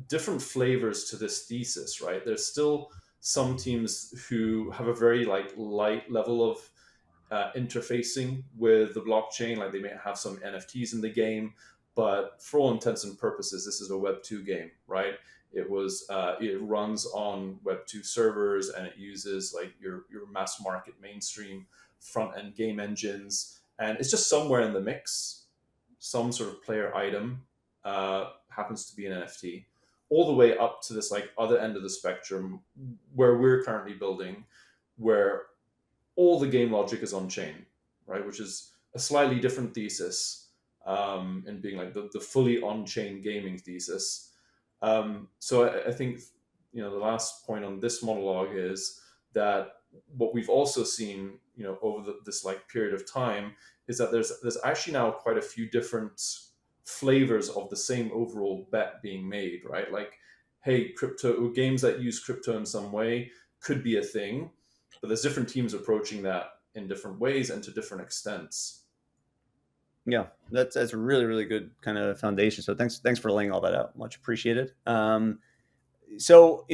different flavors to this thesis, right? There's still some teams who have a very like light level of interfacing with the blockchain. Like, they may have some NFTs in the game, but for all intents and purposes, this is a Web2 game, right? It runs on Web2 servers, and it uses like your mass market mainstream front end game engines, and it's just somewhere in the mix. Some sort of player item happens to be an NFT, all the way up to this like other end of the spectrum where we're currently building, where all the game logic is on chain, right? Which is a slightly different thesis, in being like the fully on chain gaming thesis. So I think the last point on this monologue is that what we've also seen over this like period of time is that there's actually now quite a few different flavors of the same overall bet being made, right? Like, hey, crypto games that use crypto in some way could be a thing, but there's different teams approaching that in different ways and to different extents. Yeah, that's a really really good kind of foundation. So thanks for laying all that out. Much appreciated. So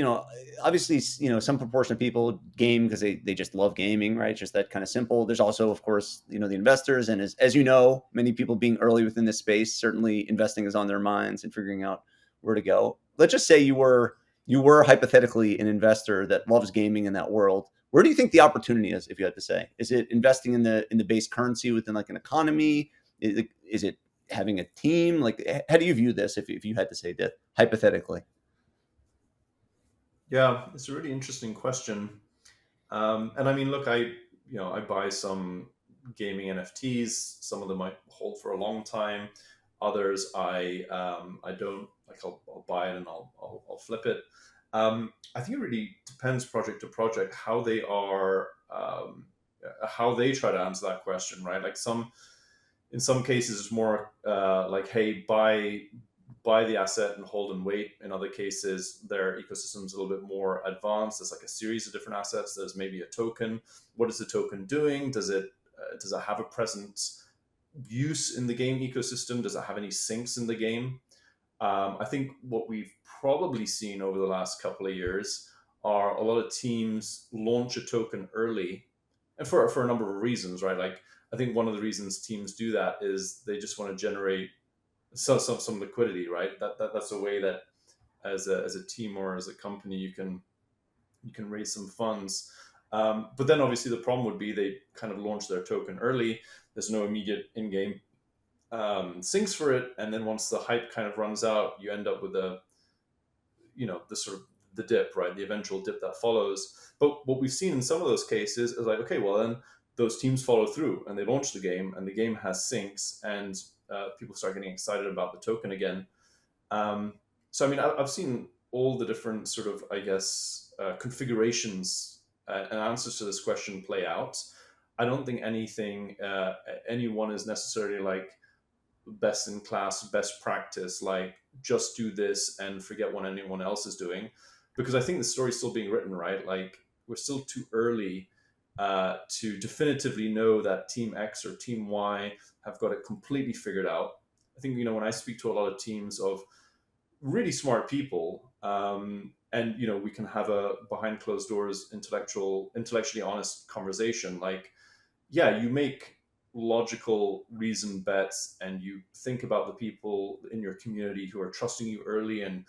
obviously some proportion of people game because they just love gaming, right? It's just that kind of simple. There's also, of course, the investors, and as you know, many people being early within this space, certainly investing is on their minds and figuring out where to go. Let's just say you were hypothetically an investor that loves gaming in that world. Where do you think the opportunity is, if you had to say? Is it investing in the base currency within like an economy? Is it having a team? Like, how do you view this if you had to say that hypothetically? Yeah, it's a really interesting question. And I mean, look, I buy some gaming NFTs. Some of them I hold for a long time. Others I don't like. I'll buy it and I'll flip it. I think it really depends project to project how they try to answer that question, right? Like, in some cases it's more like, hey, buy the asset and hold and wait. In other cases, their ecosystem's a little bit more advanced. There's like a series of different assets. There's maybe a token. What is the token doing? Does it have a present use in the game ecosystem? Does it have any sinks in the game? I think what we've probably seen over the last couple of years are a lot of teams launch a token early, and for a number of reasons, right? Like, I think one of the reasons teams do that is they just want to generate some liquidity, right? That's a way that as a team or as a company you can raise some funds. But then obviously the problem would be they kind of launch their token early. There's no immediate in-game sinks for it, and then once the hype kind of runs out, you end up with the sort of the dip, right? The eventual dip that follows. But what we've seen in some of those cases is like, okay, well then those teams follow through and they launch the game, and the game has sinks, and people start getting excited about the token again. So I mean, I've seen all the different sort of, I guess, configurations and answers to this question play out, I don't think anyone is necessarily like best in class, best practice, like just do this and forget what anyone else is doing, because I think the story's still being written, right? Like we're still too early to definitively know that Team X or Team Y have got it completely figured out. I think when I speak to a lot of teams of really smart people, and we can have a behind closed doors intellectually honest conversation. Like, yeah, you make logical reasoned bets and you think about the people in your community who are trusting you early and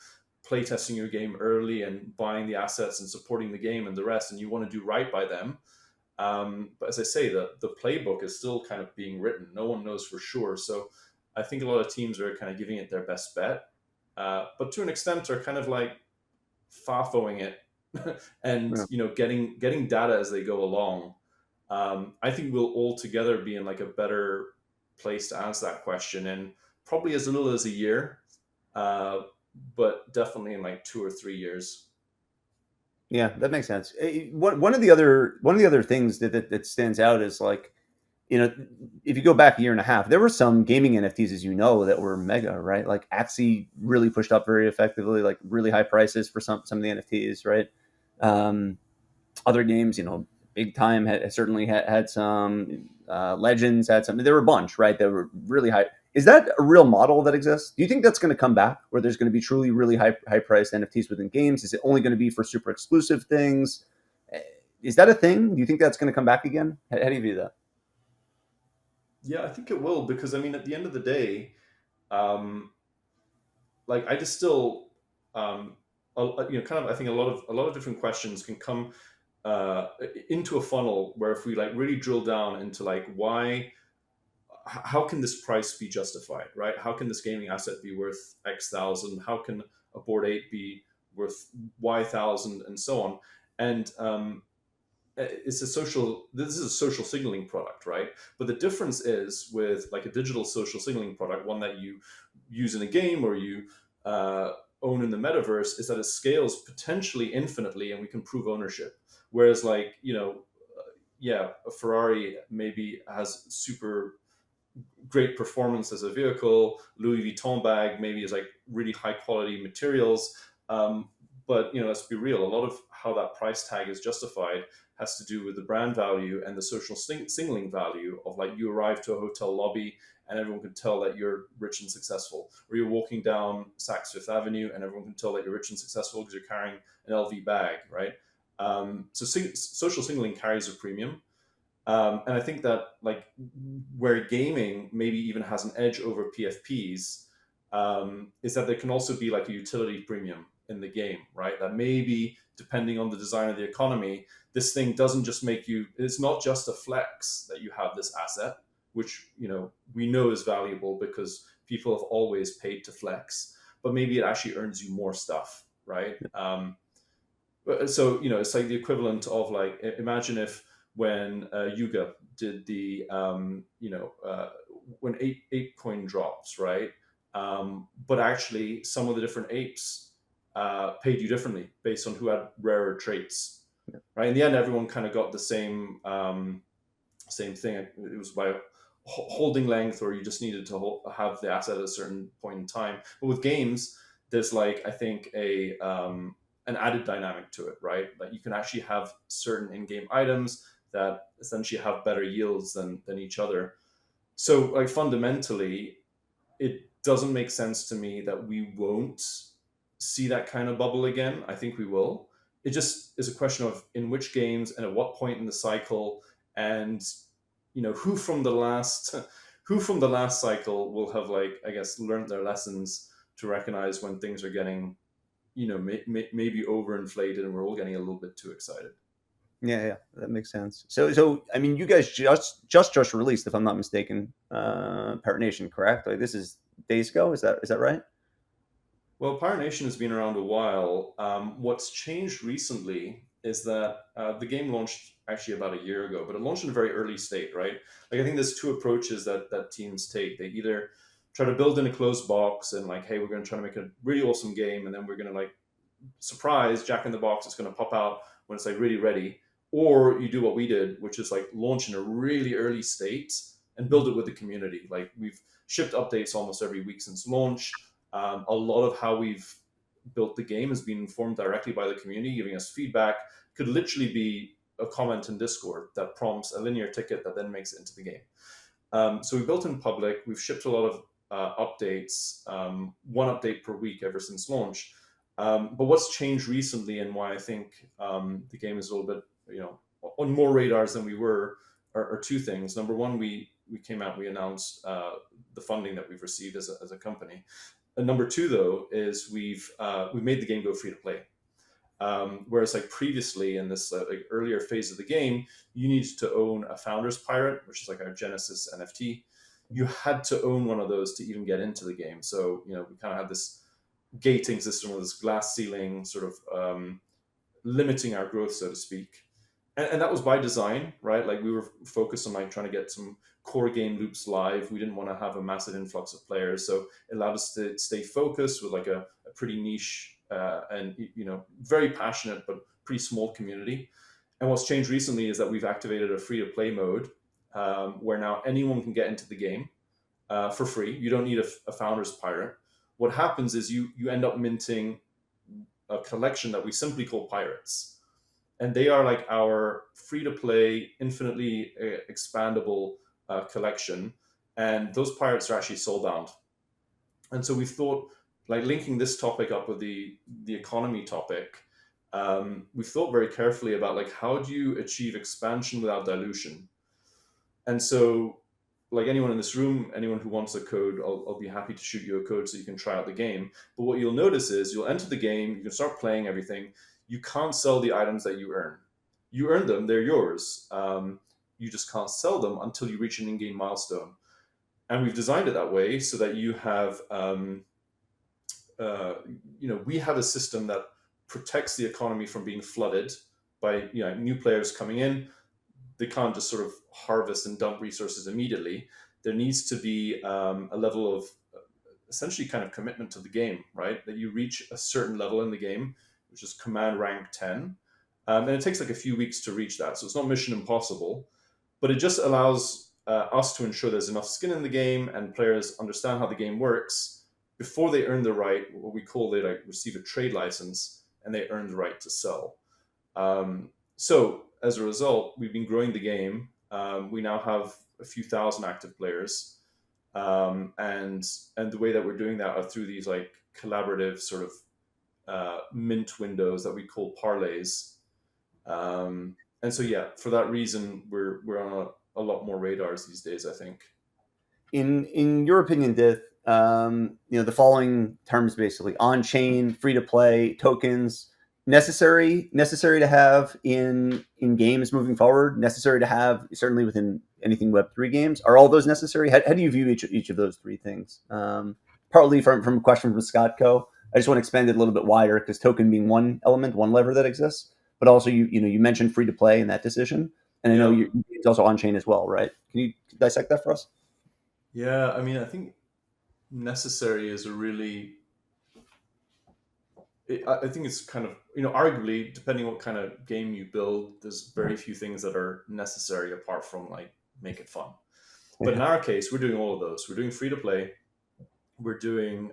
playtesting your game early and buying the assets and supporting the game and the rest, and you want to do right by them. But as I say, the playbook is still kind of being written. No one knows for sure. So I think a lot of teams are kind of giving it their best bet, but to an extent are kind of like fafoing it and Yeah. getting data as they go along. I think we'll all together be in like a better place to answer that question in probably as little as a year, uh, but definitely in like 2 or 3 years. Yeah, that makes sense. One of the other things that stands out is like, if you go back a year and a half, there were some gaming NFTs, as you know, that were mega, right? Like Axie really pushed up very effectively, like really high prices for some of the NFTs, right? Um, Other games, big time certainly had some. Legends had some. There were a bunch, right? That were really high. Is that a real model that exists? Do you think that's going to come back, where there's going to be truly really high priced NFTs within games? Is it only going to be for super exclusive things? Eh, Is that a thing? Do you think that's going to come back again? How do you view that? Yeah, I think it will, because I mean, at the end of the day, um, like I just still, kind of, I think a lot of different questions can come uh, into a funnel where if we like really drill down into like how can this price be justified, right? How can this gaming asset be worth X thousand? How can a board ape be worth Y thousand, and so on? And this is a social signaling product, right? But the difference is with like a digital social signaling product, one that you use in a game or you uh, own in the metaverse, is that it scales potentially infinitely and we can prove ownership. Whereas like yeah, a Ferrari maybe has super great performance as a vehicle. Louis Vuitton bag maybe is like really high quality materials. But let's be real. A lot of how that price tag is justified has to do with the brand value and the social signaling value of like you arrive to a hotel lobby and everyone can tell that you're rich and successful, or you're walking down Saks Fifth Avenue and everyone can tell that you're rich and successful because you're carrying an LV bag, right? So social signaling carries a premium. And I think that like where gaming maybe even has an edge over PFPs, is that there can also be like a utility premium in the game, right? That maybe depending on the design of the economy, this thing doesn't just make you. It's not just a flex that you have this asset, which we know is valuable because people have always paid to flex, but maybe it actually earns you more stuff, right? So it's like the equivalent of like imagine if when Yuga did the when ape coin drops, right? But actually some of the different apes paid you differently based on who had rarer traits, right? In the end everyone kind of got the same thing. It was by holding length, or you just needed to have the asset at a certain point in time. But with games, there's like I think a an added dynamic to it, right? Like you can actually have certain in-game items that essentially have better yields than each other. So like fundamentally, it doesn't make sense to me that we won't see that kind of bubble again. I think we will. It just is a question of in which games and at what point in the cycle, and who from the last who from the last cycle will have like I guess learned their lessons to recognize when things are getting maybe overinflated and we're all getting a little bit too excited. Yeah, that makes sense. So I mean, you guys just released, if I'm not mistaken, Pirate Nation, correct? Like this is days ago. Is that right? Well, Pirate Nation has been around a while. What's changed recently is that the game launched actually about a year ago, but it launched in a very early state, right? Like I think there's two approaches that teams take. They either try to build in a closed box and like, hey, we're going to try to make a really awesome game, and then we're going to like surprise, Jack in the Box is going to pop out when it's like really ready. Or you do what we did, which is like launch in a really early state and build it with the community. Like we've shipped updates almost every week since launch. A lot of how we've built the game has been informed directly by the community, giving us feedback. Could literally be a comment in Discord that prompts a linear ticket that then makes it into the game. So we built in public. We've shipped a lot of updates, one update per week ever since launch. But what's changed recently, and why I think the game is a little bit, on more radars than we were, are two things. Number one, we came out, we announced the funding that we've received as a company. And number two, though, is we've made the game go free to play. Whereas like previously in this like earlier phase of the game, you needed to own a founder's pirate, which is like our Genesis NFT. You had to own one of those to even get into the game. So, we kind of had this gating system with this glass ceiling sort of limiting our growth, so to speak. And that was by design, right? Like we were focused on like trying to get some core game loops live. We didn't want to have a massive influx of players. So it allowed us to stay focused with like a pretty niche and very passionate but pretty small community. And what's changed recently is that we've activated a free to play mode where now anyone can get into the game for free. You don't need a founder's pirate. What happens is you end up minting a collection that we simply call pirates. And they are like our free to play, infinitely expandable collection. And those pirates are actually soul bound. And so we thought, like linking this topic up with the economy topic, we've thought very carefully about like how do you achieve expansion without dilution. And so, like anyone in this room, anyone who wants a code, I'll be happy to shoot you a code so you can try out the game. But what you'll notice is you'll enter the game, you can start playing everything. You can't sell the items that you earn. You earn them, they're yours. You just can't sell them until you reach an in-game milestone. And we've designed it that way so that you have, we have a system that protects the economy from being flooded by new players coming in. They can't just sort of harvest and dump resources immediately. There needs to be a level of essentially kind of commitment to the game, right? That you reach a certain level in the game, which is command rank 10. And it takes like a few weeks to reach that. So it's not mission impossible, but it just allows us to ensure there's enough skin in the game and players understand how the game works before they earn the right, what we call they like receive a trade license and they earn the right to sell. So as a result, we've been growing the game. We now have a few thousand active players. And the way that we're doing that are through these like collaborative sort of mint windows that we call parlays. And so, yeah, for that reason, we're on a lot more radars these days, I think. In your opinion, Dith, the following terms basically: on-chain, free-to-play, tokens, necessary to have in games moving forward, necessary to have certainly within anything Web3 games. Are all those necessary? How do you view each of those three things? Partly from a question from Scott Co. I just want to expand it a little bit wider because token being one element, one lever that exists, but also you mentioned free-to-play in that decision, and I know it's also on-chain as well, right? Can you dissect that for us? Yeah, I mean, I think necessary is a really. I think it's kind of, arguably, depending what kind of game you build, there's very few things that are necessary apart from like make it fun. But in our case, we're doing all of those. We're doing free to play. We're doing,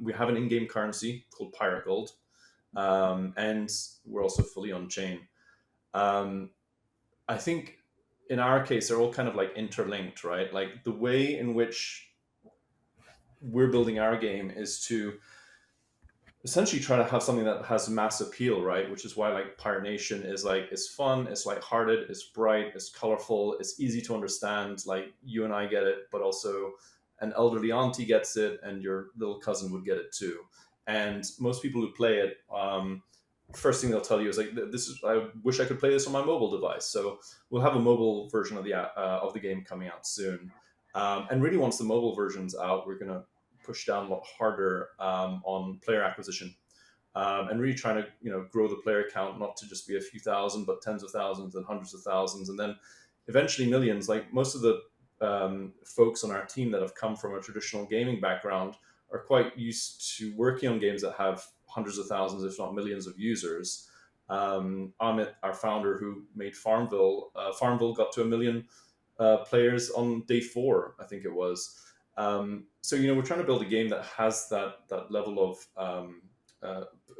we have an in-game currency called Pirate Gold. And we're also fully on chain. I think in our case, they're all kind of like interlinked, right? Like the way in which we're building our game is to essentially try to have something that has mass appeal, right? Which is why like Pirate Nation is like, it's fun, it's lighthearted, it's bright, it's colorful, it's easy to understand. Like you and I get it, but also an elderly auntie gets it and your little cousin would get it too. And most people who play it, first thing they'll tell you is like, I wish I could play this on my mobile device. So we'll have a mobile version of the game coming out soon. And really once the mobile version's out, we're going to push down a lot harder on player acquisition and really trying to grow the player count, not to just be a few thousand, but tens of thousands and hundreds of thousands, and then eventually millions. Like most of the folks on our team that have come from a traditional gaming background are quite used to working on games that have hundreds of thousands, if not millions of users. Amit, our founder who made Farmville, Farmville got to 1 million players on day 4, I think it was. So we're trying to build a game that has that level of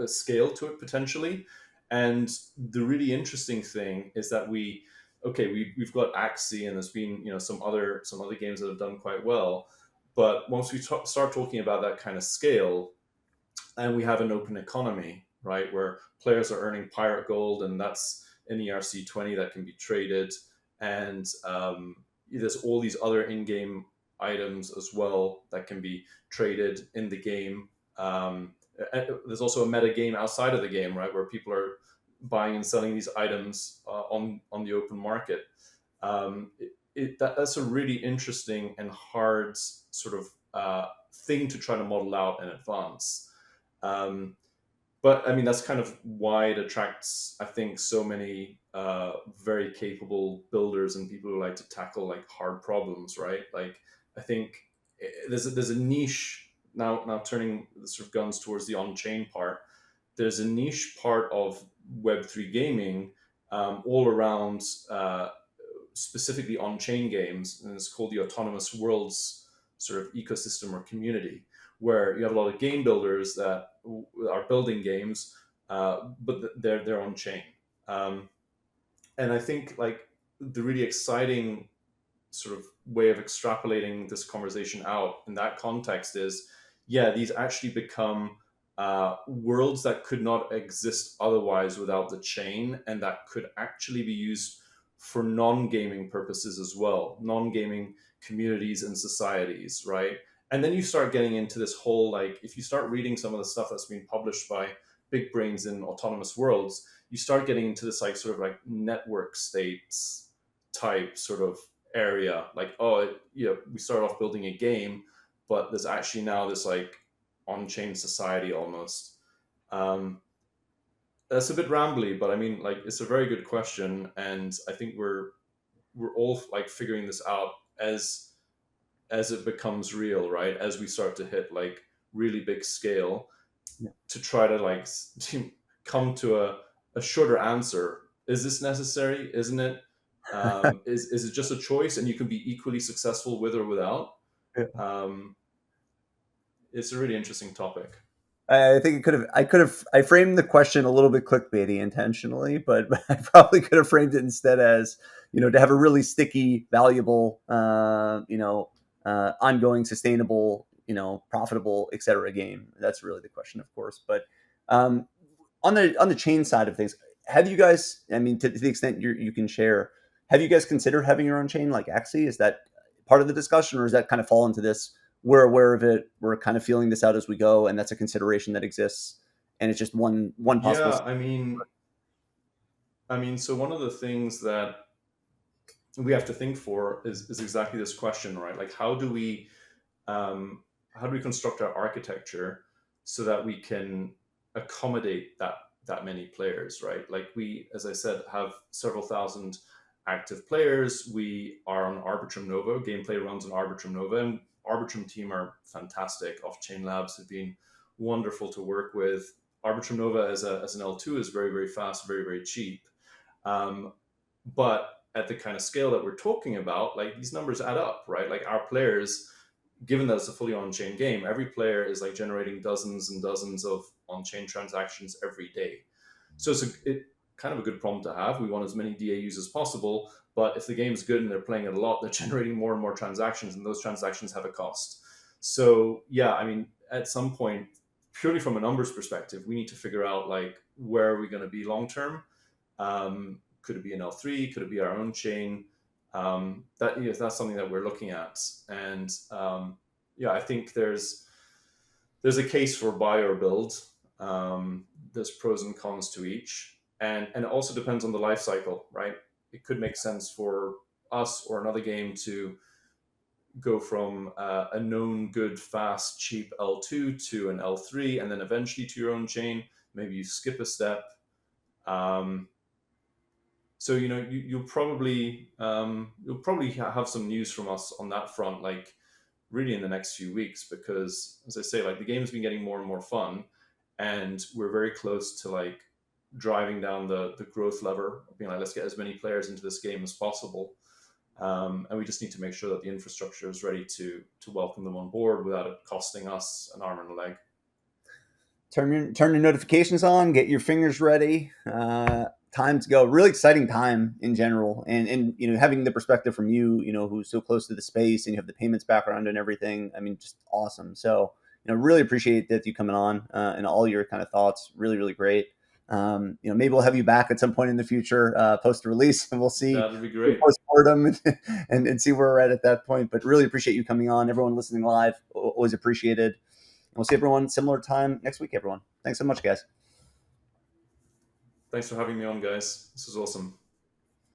scale to it potentially. And the really interesting thing is that we've got Axie, and there's been some other games that have done quite well. But once we start talking about that kind of scale, and we have an open economy, right, where players are earning pirate gold, and that's an ERC20 that can be traded, and there's all these other in-game items as well that can be traded in the game. There's also a meta game outside of the game, right, where people are buying and selling these items on the open market. That's a really interesting and hard sort of thing to try to model out in advance. But I mean, that's kind of why it attracts, I think, so many very capable builders and people who like to tackle like hard problems, right? Like, I think there's a niche now turning the sort of guns towards the on-chain part. There's a niche part of Web3 gaming all around specifically on-chain games, and it's called the autonomous worlds sort of ecosystem or community, where you have a lot of game builders that are building games, but they're on chain. And I think like the really exciting sort of way of extrapolating this conversation out in that context is, yeah, these actually become worlds that could not exist otherwise without the chain, and that could actually be used for non-gaming purposes as well, non-gaming communities and societies, right? And then you start getting into this whole, like, if you start reading some of the stuff that's been published by big brains in autonomous worlds, you start getting into this like sort of like network states type sort of area. Like, we start off building a game, but there's actually now this like on-chain society almost. That's a bit rambly, but I mean, like, it's a very good question, and I think we're all like figuring this out as it becomes real, right? As we start to hit like really big scale, Yeah. to try to like come to a shorter answer. Is this necessary? Isn't it? Is it just a choice, and you can be equally successful with or without? Yeah. It's a really interesting topic. I think I framed the question a little bit clickbaity intentionally, but I probably could have framed it instead as, to have a really sticky, valuable, ongoing, sustainable, profitable, et cetera game. That's really the question, of course. But on the chain side of things, have you guys, I mean, to the extent you can share, have you guys considered having your own chain like Axie? Is that part of the discussion, or does that kind of fall into this? We're aware of it. We're kind of feeling this out as we go, and that's a consideration that exists. And it's just one possible. Yeah, I mean, so one of the things that we have to think for is exactly this question, right? Like, how do we construct our architecture so that we can accommodate that many players, right? Like, we, as I said, have several thousand active players. We are on Arbitrum Nova. Gameplay runs on Arbitrum Nova, and Arbitrum team are fantastic. Off-chain labs have been wonderful to work with. Arbitrum Nova as an L2 is very, very fast, very, very cheap. But at the kind of scale that we're talking about, like, these numbers add up, right? Like, our players, given that it's a fully on-chain game, every player is like generating dozens and dozens of on-chain transactions every day. So it's kind of a good problem to have. We want as many DAUs as possible, but if the game's good and they're playing it a lot, they're generating more and more transactions, and those transactions have a cost. So yeah, I mean, at some point, purely from a numbers perspective, we need to figure out like, where are we going to be long term? Could it be an L3? Could it be our own chain? That's something that we're looking at. And I think there's a case for buy or build. There's pros and cons to each, and it also depends on the life cycle, right? It could make sense for us or another game to go from a known, good, fast, cheap L2 to an L3, and then eventually to your own chain. Maybe you skip a step. So you'll probably have some news from us on that front, like really in the next few weeks, because as I say, like, the game's been getting more and more fun, and we're very close to like driving down the growth lever, being like, let's get as many players into this game as possible. And we just need to make sure that the infrastructure is ready to welcome them on board without it costing us an arm and a leg. Turn your notifications on, get your fingers ready. Time to go. Really exciting time in general, and having the perspective from you, who's so close to the space, and you have the payments background and everything. I mean, just awesome. So really appreciate that you coming on and all your kind of thoughts. Really, really great. Maybe we'll have you back at some point in the future, post release, and we'll see That'd be great. postmortem and see where we're at that point. But really appreciate you coming on. Everyone listening live, always appreciated. And we'll see everyone similar time next week, everyone. Thanks so much, guys. Thanks for having me on, guys. This was awesome.